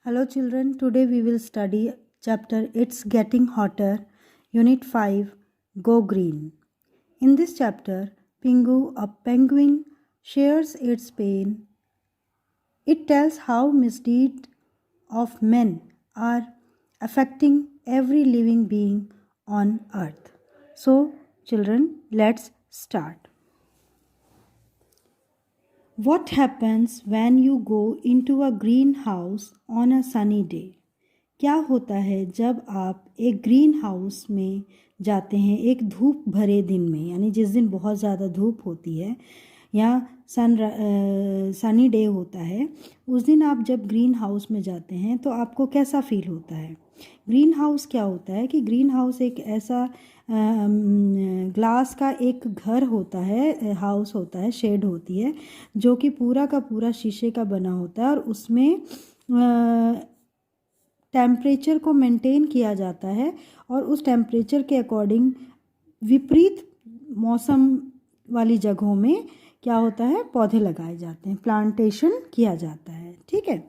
Hello children, today we will study chapter It's Getting Hotter, Unit 5, Go Green. In this chapter, Pingu, a penguin, shares its pain. It tells how misdeeds of men are affecting every living being on earth. So, children, let's start. What happens when you go into a greenhouse on a sunny day? क्या होता है जब आप एक green house में जाते हैं एक धूप भरे दिन में, यानी जिस दिन बहुत ज़्यादा धूप होती है या सनी डे होता है, उस दिन आप जब ग्रीन हाउस में जाते हैं तो आपको कैसा फील होता है? ग्रीन हाउस क्या होता है कि ग्रीन हाउस एक ऐसा ग्लास का एक घर होता है, हाउस होता है, शेड होती है जो कि पूरा का पूरा शीशे का बना होता है और उसमें टेम्परेचर को मेंटेन किया जाता है और उस टेम्परेचर के अकॉर्डिंग विपरीत मौसम वाली जगहों में क्या होता है, पौधे लगाए जाते हैं, प्लांटेशन किया जाता है। ठीक है,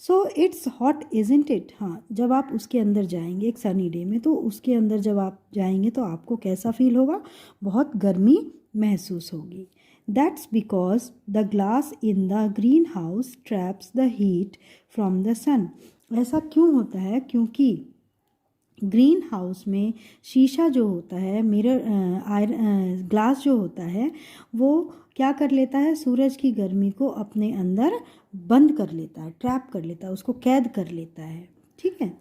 so it's hot isn't it. हाँ, जब आप उसके अंदर जाएंगे एक सनी डे में, तो उसके अंदर जब आप जाएंगे तो आपको कैसा फील होगा? बहुत गर्मी महसूस होगी। That's because the glass in the greenhouse traps the heat from the sun. ऐसा क्यों होता है? क्योंकि ग्रीन हाउस में शीशा जो होता है, मिरर ग्लास जो होता है, वो क्या कर लेता है? सूरज की गर्मी को अपने अंदर बंद कर लेता है, ट्रैप कर लेता है, उसको कैद कर लेता है। ठीक है,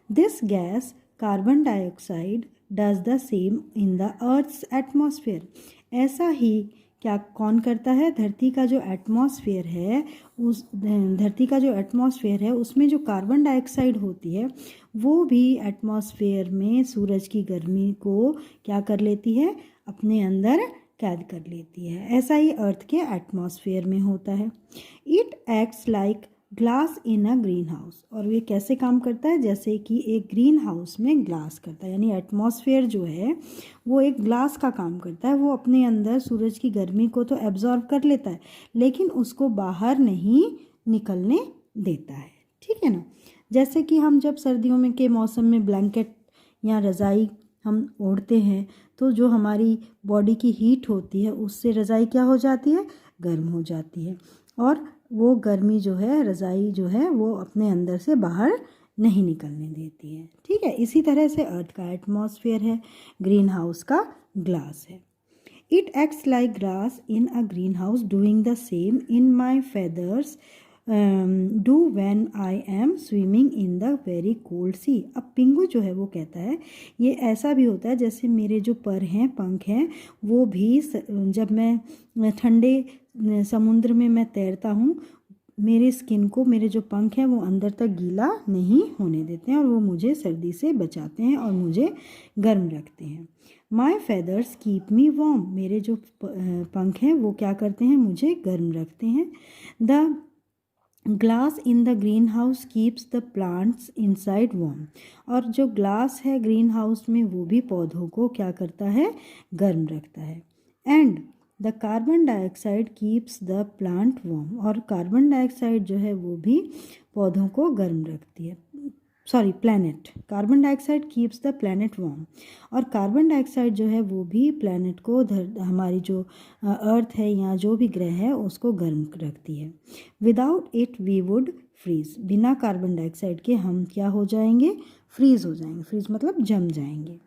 this gas carbon dioxide does the same in the earth's atmosphere. ऐसा ही क्या कौन करता है? धरती का जो एटमॉस्फेयर है, उस धरती का जो एटमॉस्फेयर है उसमें जो कार्बन डाइऑक्साइड होती है वो भी एटमॉस्फेयर में सूरज की गर्मी को क्या कर लेती है? अपने अंदर कैद कर लेती है। ऐसा ही अर्थ के एटमॉस्फेयर में होता है। It acts like glass in a green house. और ये कैसे काम करता है? जैसे कि एक ग्रीन हाउस में ग्लास करता है, यानी एटमॉस्फेयर जो है वो एक ग्लास का काम करता है। वो अपने अंदर सूरज की गर्मी को तो एब्जॉर्ब कर लेता है लेकिन उसको बाहर नहीं निकलने देता है। ठीक है ना, जैसे कि हम जब सर्दियों में के मौसम में ब्लैंकेट या रज़ाई हम ओढ़ते हैं तो जो हमारी बॉडी की हीट होती है उससे रज़ाई क्या हो जाती है? गर्म हो जाती है और वो गर्मी जो है, रज़ाई जो है, वो अपने अंदर से बाहर नहीं निकलने देती है। ठीक है, इसी तरह से अर्थ का एटमॉस्फेयर है, ग्रीन हाउस का ग्लास है। It acts like glass in a greenhouse doing the same in my feathers do when I am swimming in the very cold sea. अब पिंगू जो है वो कहता है ये ऐसा भी होता है जैसे मेरे जो पर हैं, पंख हैं, वो भी जब मैं ठंडे समुद्र में मैं तैरता हूँ, मेरे स्किन को, मेरे जो पंख हैं वो अंदर तक गीला नहीं होने देते हैं और वो मुझे सर्दी से बचाते हैं और मुझे गर्म रखते हैं। माई फेदर्स कीप मी वार्म। मेरे जो पंख हैं वो क्या करते हैं? मुझे गर्म रखते हैं। The glass in the green house keeps the plants inside warm. और जो ग्लास है ग्रीन हाउस में वो भी पौधों को क्या करता है? गर्म रखता है। And the carbon dioxide keeps the plant warm. और कार्बन डाइऑक्साइड जो है वो भी पौधों को गर्म रखती है। Planet, carbon dioxide keeps the planet warm. और कार्बन डाइऑक्साइड जो है वो भी प्लैनेट को, हमारी जो अर्थ है या जो भी ग्रह है उसको गर्म रखती है। Without it we would freeze. बिना कार्बन डाइऑक्साइड के हम क्या हो जाएंगे? फ्रीज हो जाएंगे। फ्रीज मतलब जम जाएंगे।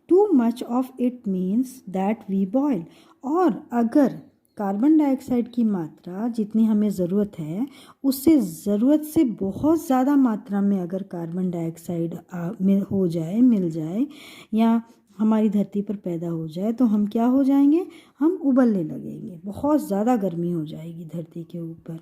Too much of it means that we boil. और अगर कार्बन डाइऑक्साइड की मात्रा जितनी हमें ज़रूरत है उससे ज़रूरत से बहुत ज़्यादा मात्रा में अगर कार्बन डाइऑक्साइड हो जाए, मिल जाए या हमारी धरती पर पैदा हो जाए तो हम क्या हो जाएंगे? हम उबलने लगेंगे, बहुत ज़्यादा गर्मी हो जाएगी धरती के ऊपर।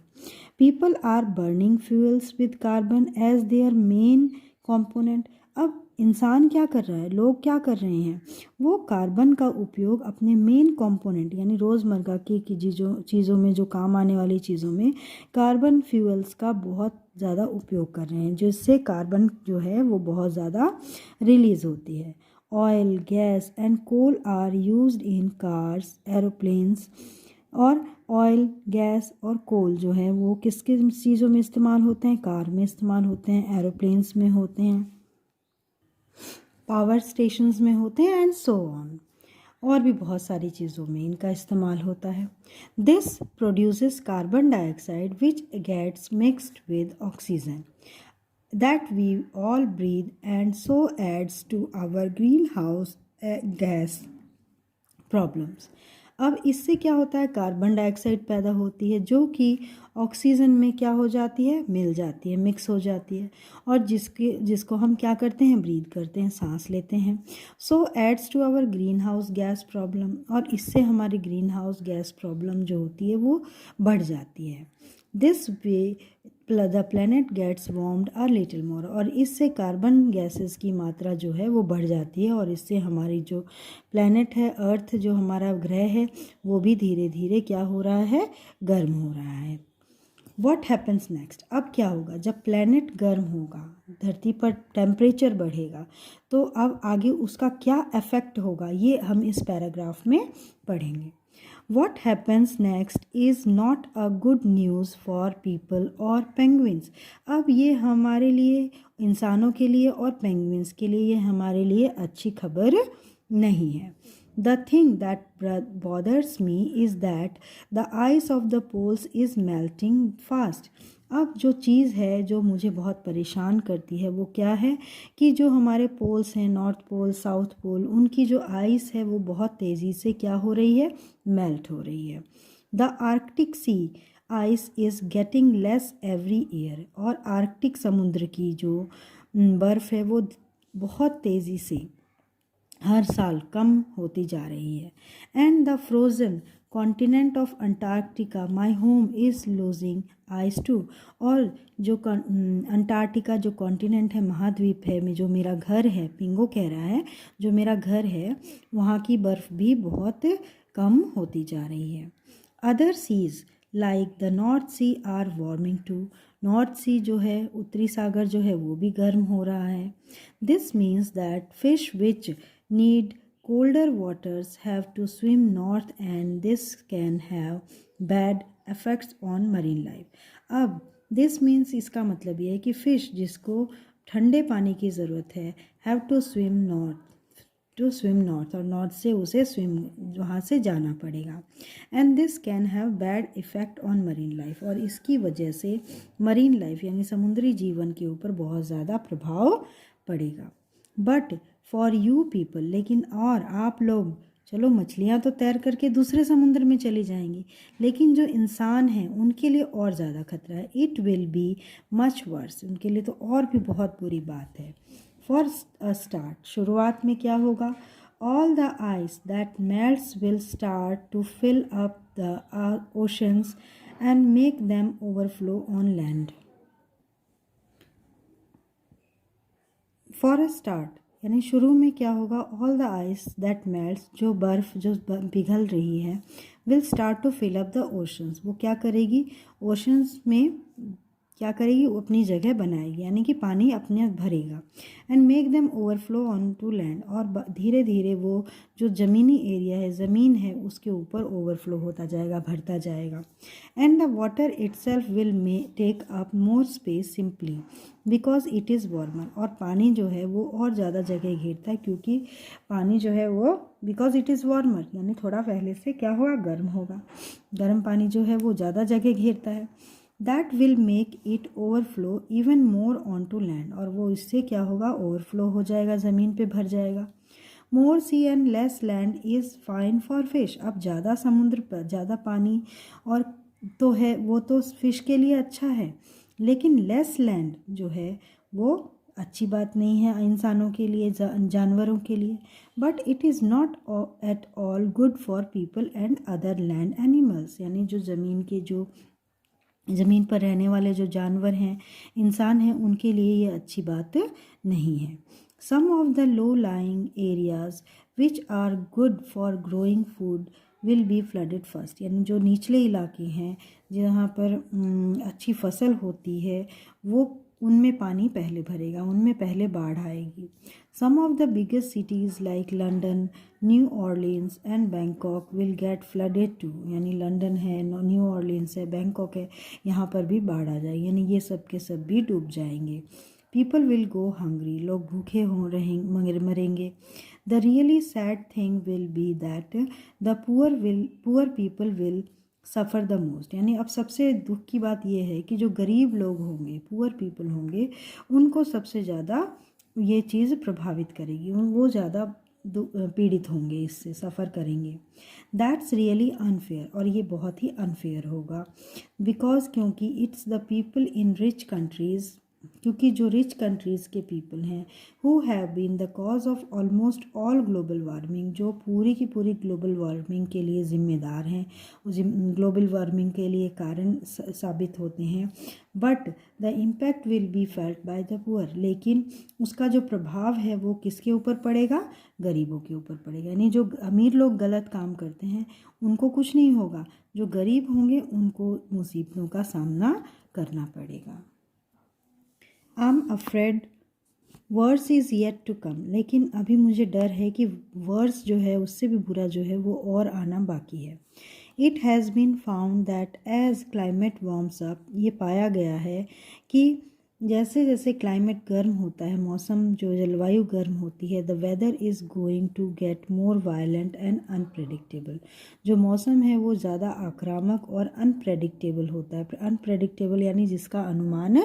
People are burning fuels with carbon as their main component. अब इंसान क्या कर रहा है, लोग क्या कर रहे हैं? वो कार्बन का उपयोग अपने मेन कंपोनेंट यानी रोज़मर्रा की चीज़ों में, जो काम आने वाली चीज़ों में कार्बन फ्यूल्स का बहुत ज़्यादा उपयोग कर रहे हैं, जिससे कार्बन जो है वो बहुत ज़्यादा रिलीज़ होती है। Oil, gas and coal are used in cars, aeroplanes और ऑयल, गैस और कोल जो है वो किस किस चीज़ों में इस्तेमाल होते हैं? कार में इस्तेमाल होते हैं, एरोप्लेन्स में होते हैं, पावर स्टेशंस में होते हैं एंड सो ऑन। और भी बहुत सारी चीज़ों में इनका इस्तेमाल होता है। This produces carbon dioxide which gets mixed with oxygen that we all breathe and so adds to our greenhouse gas problems। अब इससे क्या होता है? कार्बन डाइऑक्साइड पैदा होती है जो कि ऑक्सीजन में क्या हो जाती है? मिल जाती है, मिक्स हो जाती है, और जिसको हम क्या करते हैं? ब्रीथ करते हैं, सांस लेते हैं। So adds to our greenhouse gas problem, और इससे हमारी ग्रीन हाउस गैस प्रॉब्लम जो होती है वो बढ़ जाती है। This way the planet gets warmed a little more, और इससे कार्बन गैसेस की मात्रा जो है वो बढ़ जाती है, और इससे हमारी जो प्लैनेट है, अर्थ जो हमारा ग्रह है, वो भी धीरे धीरे क्या हो रहा है? गर्म हो रहा है। What happens next? अब क्या होगा? जब प्लैनेट गर्म होगा, धरती पर टेम्परेचर बढ़ेगा, तो अब आगे उसका क्या इफ़ेक्ट होगा ये हम इस पैराग्राफ में पढ़ेंगे। What happens next is not a good news for people or penguins। अब ये हमारे लिए, इंसानों के लिए और पेंगुइन्स के लिए, ये हमारे लिए अच्छी खबर नहीं है। The thing that bothers me is that the ice of the poles is melting fast। अब जो चीज़ है जो मुझे बहुत परेशान करती है वो क्या है कि जो हमारे पोल्स हैं, नॉर्थ पोल, साउथ पोल, उनकी जो आइस है वो बहुत तेज़ी से क्या हो रही है? मेल्ट हो रही है। The Arctic sea ice is getting less every year, और आर्कटिक समुद्र की जो बर्फ़ है वो बहुत तेज़ी से हर साल कम होती जा रही है। And the frozen continent of Antarctica my home is losing ice too, और जो अंटार्कटिका जो कॉन्टिनेंट है, महाद्वीप है, में जो मेरा घर है, पिंगो कह रहा है, जो मेरा घर है वहाँ की बर्फ़ भी बहुत कम होती जा रही है। Other seas like the North Sea are warming too, North Sea जो है, उत्तरी सागर जो है वो भी गर्म हो रहा है। This means that fish which need colder waters have to swim north, and this can have bad effects on marine life। अब this means इसका मतलब ये है कि फिश जिसको ठंडे पानी की ज़रूरत है have to swim north, और नॉर्थ से उसे स्विम वहाँ से जाना पड़ेगा। And this can have bad effect on marine life, और इसकी वजह से मरीन लाइफ यानी समुद्री जीवन के ऊपर बहुत ज़्यादा प्रभाव पड़ेगा। बट फॉर यू पीपल, लेकिन और आप लोग, चलो मछलियाँ तो तैर करके दूसरे समुद्र में चली जाएंगी, लेकिन जो इंसान हैं उनके लिए और ज़्यादा खतरा है। It will be much worse, उनके लिए तो और भी बहुत बुरी बात है। फॉर अ स्टार्ट, शुरुआत में क्या होगा? All the ice that melts will start to fill up the oceans and make them overflow on land. For a start यानी शुरू में क्या होगा? All the ice that melts, जो बर्फ़ जो पिघल रही है, will start to fill up the oceans, वो क्या करेगी? ओशंस में क्या करेगी? वो अपनी जगह बनाएगी, यानी कि पानी अपने भरेगा। And make them overflow on to land, और धीरे धीरे वो जो ज़मीनी एरिया है, ज़मीन है, उसके ऊपर ओवरफ्लो होता जाएगा, भरता जाएगा। And the water itself will take up more space simply because it is warmer, और पानी जो है वो और ज़्यादा जगह घेरता है, क्योंकि पानी जो है वो बिकॉज इट इज़ वार्मर यानी थोड़ा पहले से क्या होगा? गर्म होगा। गर्म पानी जो है वो ज़्यादा जगह घेरता है। That will make it overflow even more on to land, और वो इससे क्या होगा? ओवरफ्लो हो जाएगा, ज़मीन पे भर जाएगा। More sea and less land is fine for fish, अब ज़्यादा समुद्र पर ज़्यादा पानी और तो है, वो तो फिश के लिए अच्छा है, लेकिन लेस लैंड जो है वो अच्छी बात नहीं है इंसानों के लिए, जानवरों के लिए। But it is not at all good for people and other land animals, यानी जो ज़मीन पर रहने वाले जो जानवर हैं, इंसान हैं, उनके लिए ये अच्छी बात नहीं है। Some of the low lying areas which are good for growing food will be flooded first, यानी जो निचले इलाके हैं जहाँ पर अच्छी फसल होती है वो उनमें पानी पहले भरेगा, उनमें पहले बाढ़ आएगी। Some of the biggest cities like London, New Orleans and Bangkok will get flooded too, यानी लंदन है, न्यू ऑर्लियंस है, बैंकॉक है, यहाँ पर भी बाढ़ आ जाएगी, यानी ये सब के सब भी डूब जाएंगे। पीपल विल गो हंग्री, लोग भूखे मरेंगे। The really sad thing will be that the poor people will suffer the most, यानी अब सबसे दुख की बात यह है कि जो गरीब लोग होंगे, पुअर पीपल होंगे, उनको सबसे ज़्यादा ये चीज़ प्रभावित करेगी, वो ज़्यादा पीड़ित होंगे, इससे सफ़र करेंगे। दैट्स रियली अनफेयर, और ये बहुत ही अनफेयर होगा। बिकॉज क्योंकि it's the people in rich countries, क्योंकि जो रिच कंट्रीज़ के पीपल हैं, who have been the cause of almost all global warming, जो पूरी की पूरी ग्लोबल वार्मिंग के लिए ज़िम्मेदार हैं, ग्लोबल वार्मिंग के लिए कारण साबित होते हैं। But the impact will be felt by the poor, लेकिन उसका जो प्रभाव है वो किसके ऊपर पड़ेगा? गरीबों के ऊपर पड़ेगा। यानी जो अमीर लोग गलत काम करते हैं उनको कुछ नहीं होगा, जो गरीब होंगे उनको मुसीबतों का सामना करना पड़ेगा। I'm afraid worse is yet to come, लेकिन अभी मुझे डर है कि वर्स जो है उससे भी बुरा जो है वो और आना बाकी है। It has been found that as climate warms up, ये पाया गया है कि जैसे जैसे क्लाइमेट गर्म होता है, मौसम जो जलवायु गर्म होती है, the weather is going to get more violent and unpredictable, जो मौसम है वो ज़्यादा आक्रामक और अनप्रेडिक्टेबल होता है। अनप्रेडिक्टेबल यानी जिसका अनुमान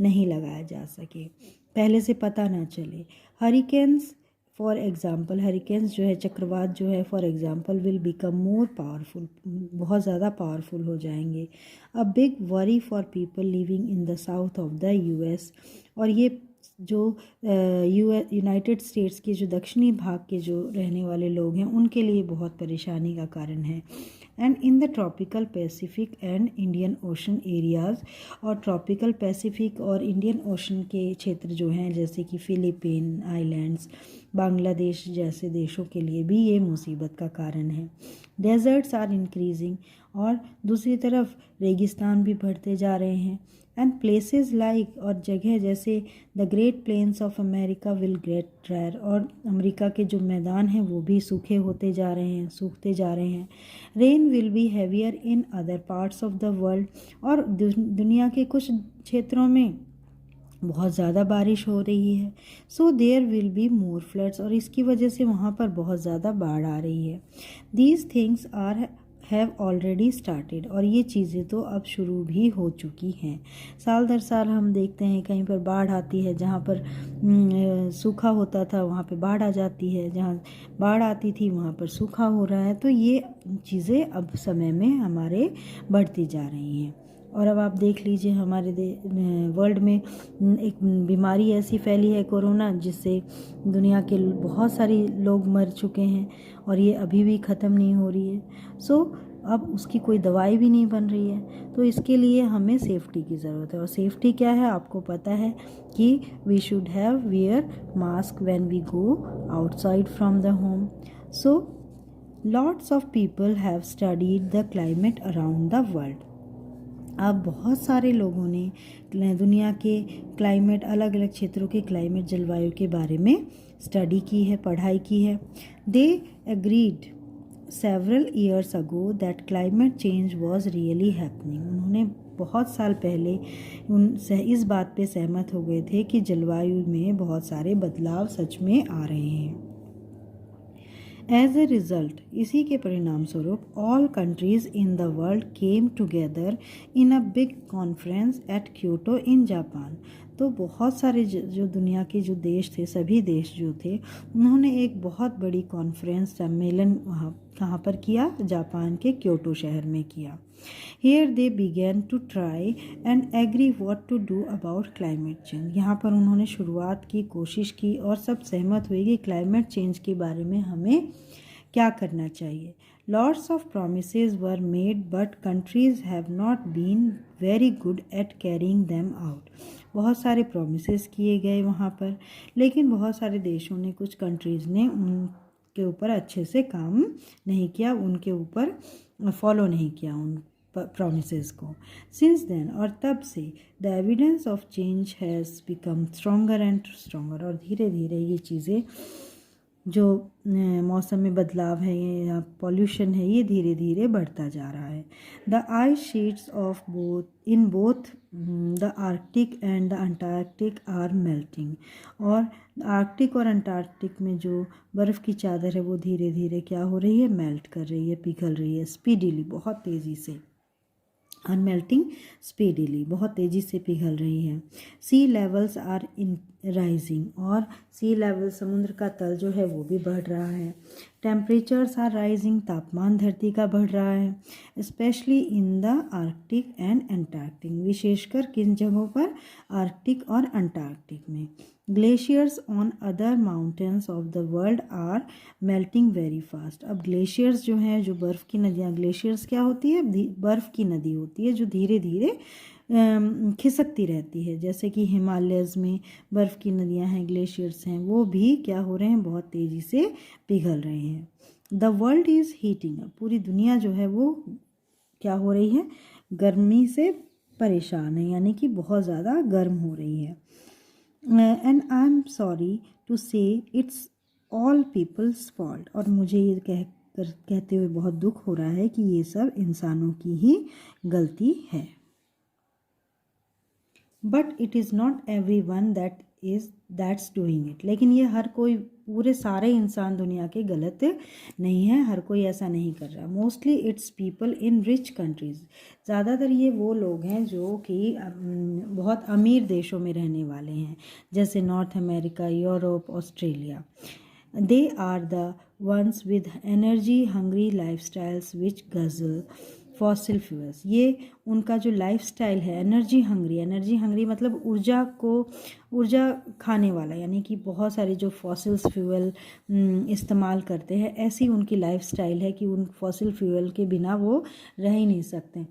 नहीं लगाया जा सके, पहले से पता ना चले। हरिकेन्स फॉर एग्ज़ाम्पल, हरिकेन्स जो है, चक्रवात जो है, for example will become more powerful, बहुत ज़्यादा पावरफुल हो जाएंगे। A big worry for people living in the south of the US, और ये जो यूनाइटेड स्टेट्स के जो दक्षिणी भाग के जो रहने वाले लोग हैं उनके लिए बहुत परेशानी का कारण है। And in the tropical Pacific and Indian ocean areas, और ट्रॉपिकल पैसिफिक और इंडियन ओशन के क्षेत्र जो हैं, जैसे कि फ़िलीपीन आइलैंड्स, बांग्लादेश जैसे देशों के लिए भी ये मुसीबत का कारण है। डेजर्ट्स आर इंक्रीजिंग, और दूसरी तरफ रेगिस्तान भी बढ़ते जा रहे हैं। एंड प्लेसेस लाइक, और जगह जैसे the great plains of America will get drier, और अमेरिका के जो मैदान हैं वो भी सूखे होते जा रहे हैं, सूखते जा रहे हैं। Rain will be heavier in other parts of the world, और दुनिया के कुछ क्षेत्रों में बहुत ज़्यादा बारिश हो रही है। So there will be more floods, और इसकी वजह से वहाँ पर बहुत ज़्यादा बाढ़ आ रही है। These things are have already started, और ये चीज़ें तो अब शुरू भी हो चुकी हैं। साल दर साल हम देखते हैं कहीं पर बाढ़ आती है, जहाँ पर सूखा होता था वहाँ पे बाढ़ आ जाती है, जहाँ बाढ़ आती थी वहाँ पर सूखा हो रहा है। तो ये चीज़ें अब समय में हमारे बढ़ती जा रही हैं। और अब आप देख लीजिए हमारे वर्ल्ड में एक बीमारी ऐसी फैली है कोरोना, जिससे दुनिया के बहुत सारे लोग मर चुके हैं, और ये अभी भी ख़त्म नहीं हो रही है। सो अब उसकी कोई दवाई भी नहीं बन रही है। तो इसके लिए हमें सेफ्टी की ज़रूरत है, और सेफ्टी क्या है आपको पता है कि we should have wear mask when we go outside from the home. So lots of people have studied the climate around the world. अब बहुत सारे लोगों ने दुनिया के क्लाइमेट, अलग अलग क्षेत्रों के क्लाइमेट, जलवायु के बारे में स्टडी की है, पढ़ाई की है। They agreed several years ago that climate change was really happening. उन्होंने बहुत साल पहले इस बात पे सहमत हो गए थे कि जलवायु में बहुत सारे बदलाव सच में आ रहे हैं। एज ए रिज़ल्ट, इसी के परिणाम स्वरूप all countries in the world came together in a big conference at Kyoto in Japan. तो बहुत सारे जो दुनिया के जो देश थे, सभी देश जो थे, उन्होंने एक बहुत बड़ी कॉन्फ्रेंस, सम्मेलन वहाँ कहाँ पर किया? जापान के क्योटो शहर में किया। Here they began to try and agree what to do about climate change। यहाँ पर उन्होंने शुरुआत की, कोशिश की, और सब सहमत हुए कि क्लाइमेट चेंज के बारे में हमें क्या करना चाहिए। Lots of promises were made but countries have not been very good at carrying them out। बहुत सारे promises किए गए वहाँ पर, लेकिन बहुत सारे देशों ने, कुछ कंट्रीज़ ने उनके ऊपर अच्छे से काम नहीं किया, उनके ऊपर फॉलो नहीं किया उन प्रोमिसेस को। सिंस देन, और तब से, the evidence of change has become stronger and stronger, और धीरे धीरे ये चीज़ें जो मौसम में बदलाव है या पॉल्यूशन है ये धीरे धीरे बढ़ता जा रहा है। The ice sheets of both the Arctic and the Antarctic are melting, और आर्कटिक और अंटार्कटिक में जो बर्फ़ की चादर है वो धीरे धीरे क्या हो रही है, मेल्ट कर रही है, पिघल रही है, स्पीडीली, बहुत तेज़ी से, अनमेल्टिंग स्पीडीली, बहुत तेज़ी से पिघल रही है। सी लेवल्स आर इन राइजिंग, और सी लेवल, समुद्र का तल जो है वो भी बढ़ रहा है। टेम्परेचर्स आर राइजिंग, तापमान धरती का बढ़ रहा है। Specially in the Arctic and Antarctic, विशेषकर किन जगहों पर, आर्कटिक और अंटार्कटिक में। Glaciers on other mountains of the world are melting very fast. अब ग्लेशियर्स जो हैं, जो बर्फ़ की नदियाँ, ग्लेशियर्स क्या होती है, बर्फ़ की नदी होती है जो धीरे धीरे खिसकती रहती है। जैसे कि हिमालयज़ में बर्फ़ की नदियाँ हैं, ग्लेशियर्स हैं, वो भी क्या हो रहे हैं, बहुत तेज़ी से पिघल रहे हैं। द वर्ल्ड इज़ हीटिंग, पूरी दुनिया जो है वो क्या हो रही है, गर्मी से परेशान है, यानी कि बहुत ज़्यादा गर्म हो रही है। And I am sorry to say it's all people's fault, और मुझे ये कहते हुए बहुत दुख हो रहा है कि ये सब इंसानों की ही गलती है। But it is not every one that's doing it, लेकिन ये हर कोई, पूरे सारे इंसान दुनिया के गलत नहीं है, हर कोई ऐसा नहीं कर रहा। Mostly it's people in rich countries, ज़्यादातर ये वो लोग हैं जो कि बहुत अमीर देशों में रहने वाले हैं, जैसे North America, Europe, Australia. They are the ones with energy hungry lifestyles which guzzle fossil fuels, ये उनका जो लाइफस्टाइल है, एनर्जी हंग्री मतलब ऊर्जा खाने वाला, यानी कि बहुत सारे जो फॉसिल्स फ्यूल इस्तेमाल करते हैं, ऐसी उनकी लाइफस्टाइल है कि उन फॉसिल फ्यूल के बिना वो रह ही नहीं सकते।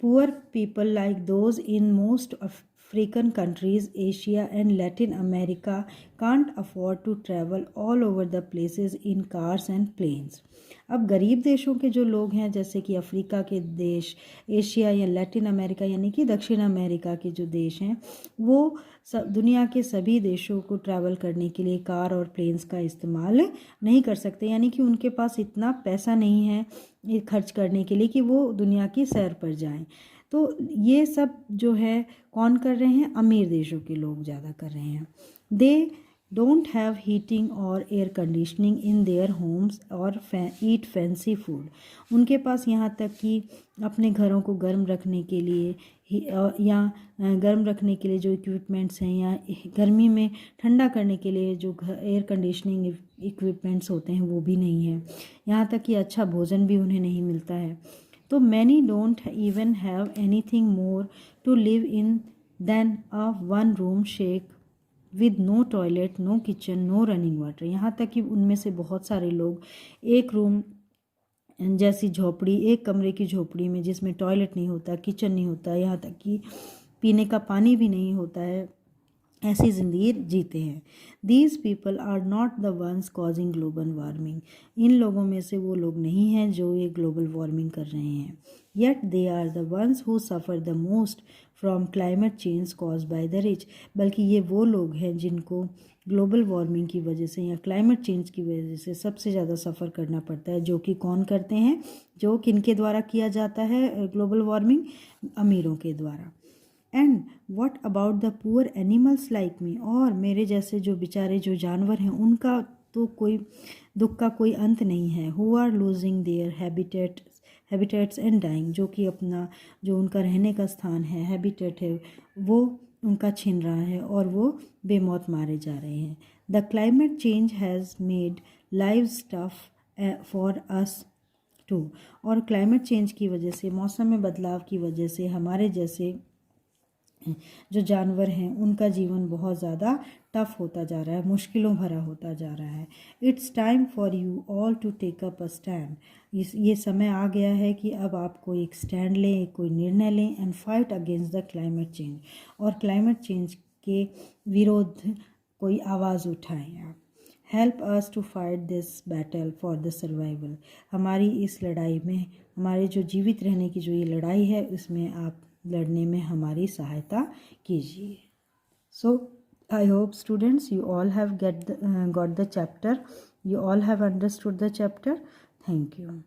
Poor people like those in most African countries, Asia and Latin America can't afford to travel all over the places in cars and planes. अब गरीब देशों के जो लोग हैं, जैसे कि अफ्रीका के देश, एशिया या लैटिन अमेरिका यानी कि दक्षिण अमेरिका के जो देश हैं, वो दुनिया के सभी देशों को ट्रैवल करने के लिए कार और प्लेन्स का इस्तेमाल नहीं कर सकते, यानी कि उनके पास इतना पैसा नहीं है ये खर्च करने के लिए कि वो दुनिया की सैर पर जाएं। तो ये सब जो है कौन कर रहे हैं, अमीर देशों के लोग ज़्यादा कर रहे हैं। दे डोंट हैव हीटिंग और air conditioning in their homes और ईट फैंसी फूड, उनके पास यहाँ तक कि अपने घरों को गर्म रखने के लिए या गर्म रखने के लिए जो इक्विपमेंट्स हैं, या गर्मी में ठंडा करने के लिए जो एयर कंडीशनिंग इक्विपमेंट्स होते हैं वो भी नहीं है, यहाँ तक कि अच्छा भोजन भी उन्हें नहीं मिलता है। तो many don't even have anything more to live in than a one room shack with no toilet, no kitchen, no running water, यहाँ तक कि उनमें से बहुत सारे लोग एक रूम जैसी झोपड़ी, एक कमरे की झोपड़ी में जिसमें टॉयलेट नहीं होता, किचन नहीं होता, यहाँ तक कि पीने का पानी भी नहीं होता है, ऐसी ज़िंदगी जीते हैं। These people are not the ones causing global warming, इन लोगों में से वो लोग नहीं हैं जो ये ग्लोबल वार्मिंग कर रहे हैं। Yet they are the ones who suffer the most from climate change caused by the rich, बल्कि ये वो लोग हैं जिनको ग्लोबल वार्मिंग की वजह से या क्लाइमेट चेंज की वजह से सबसे ज़्यादा सफ़र करना पड़ता है, जो कि कौन करते हैं, जो किनके द्वारा किया जाता है ग्लोबल वार्मिंग, अमीरों के द्वारा। And what about the poor animals like me, और मेरे जैसे जो बेचारे जो जानवर हैं उनका तो कोई दुख का कोई अंत नहीं है। Who are losing their habitats and dying, जो कि अपना जो उनका रहने का स्थान है, हैबिटेट है, वो उनका छिन रहा है और वो बेमौत मारे जा रहे हैं। The climate change has made lives tough for us too, और क्लाइमेट चेंज की वजह से, मौसम में बदलाव की वजह से हमारे जैसे जो जानवर हैं उनका जीवन बहुत ज़्यादा टफ होता जा रहा है, मुश्किलों भरा होता जा रहा है। It's time for you all to take up a stand, ये समय आ गया है कि अब आपको एक स्टैंड लें, कोई निर्णय लें, and fight against the climate change, और क्लाइमेट चेंज के विरोध कोई आवाज़ उठाएं आप। Help us to fight this battle for the survival, हमारी इस लड़ाई में हमारे जो जीवित रहने की जो ये लड़ाई है उसमें आप लड़ने में हमारी सहायता कीजिए। सो I hope students you all have got the chapter, you all have understood the chapter. Thank you.